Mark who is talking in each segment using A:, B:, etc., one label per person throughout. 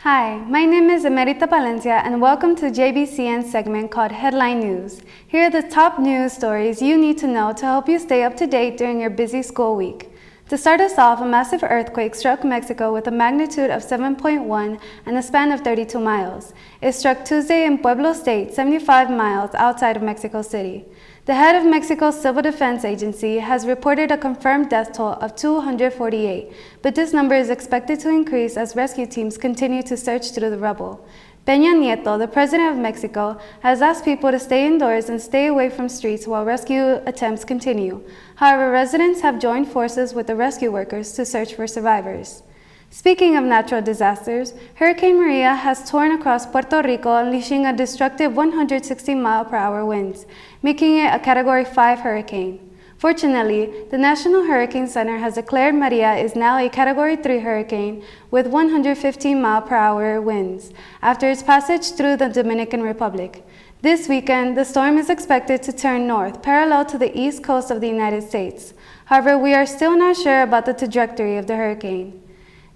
A: Hi, my name is Emerita Palencia and welcome to JBCN's segment called Headline News. Here are the top news stories you need to know to help you stay up to date during your busy school week. To start us off, a massive earthquake struck Mexico with a magnitude of 7.1 and a span of 32 miles. It struck Tuesday in Pueblo State, 75 miles outside of Mexico City. The head of Mexico's Civil Defense Agency has reported a confirmed death toll of 248, but this number is expected to increase as rescue teams continue to search through the rubble. Peña Nieto, the president of Mexico, has asked people to stay indoors and stay away from streets while rescue attempts continue. However, residents have joined forces with the rescue workers to search for survivors. Speaking of natural disasters, Hurricane Maria has torn across Puerto Rico, unleashing a destructive 160-mile-per-hour winds, making it a Category 5 hurricane. Fortunately, the National Hurricane Center has declared Maria is now a Category 3 hurricane with 115-mile-per-hour winds after its passage through the Dominican Republic. This weekend, the storm is expected to turn north, parallel to the east coast of the United States. However, we are still not sure about the trajectory of the hurricane.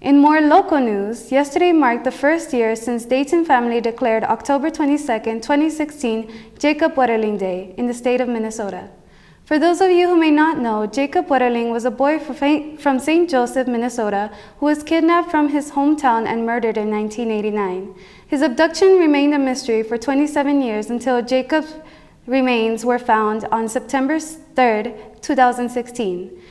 A: In more local news, yesterday marked the first year since Dayton family declared October 22, 2016, Jacob Wetterling Day in the state of Minnesota. For those of you who may not know, Jacob Wetterling was a boy from St. Joseph, Minnesota, who was kidnapped from his hometown and murdered in 1989. His abduction remained a mystery for 27 years until Jacob's remains were found on September 3, 2016.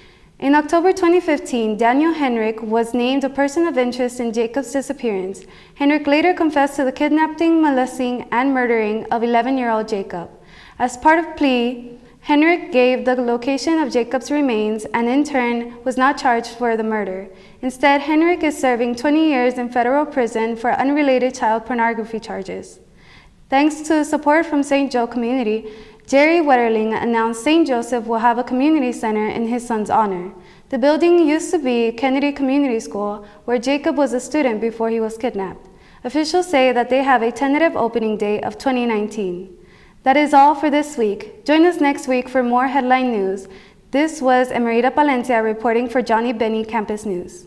A: In October 2015, Daniel Henrik was named a person of interest in Jacob's disappearance. Henrik later confessed to the kidnapping, molesting, and murdering of 11-year-old Jacob. As part of plea, Henrik gave the location of Jacob's remains and in turn was not charged for the murder. Instead, Henrik is serving 20 years in federal prison for unrelated child pornography charges. Thanks to support from St. Joe community, Jerry Wetterling announced St. Joseph will have a community center in his son's honor. The building used to be Kennedy Community School, where Jacob was a student before he was kidnapped. Officials say that they have a tentative opening date of 2019. That is all for this week. Join us next week for more headline news. This was Emerita Palencia reporting for Johnny Benny Campus News.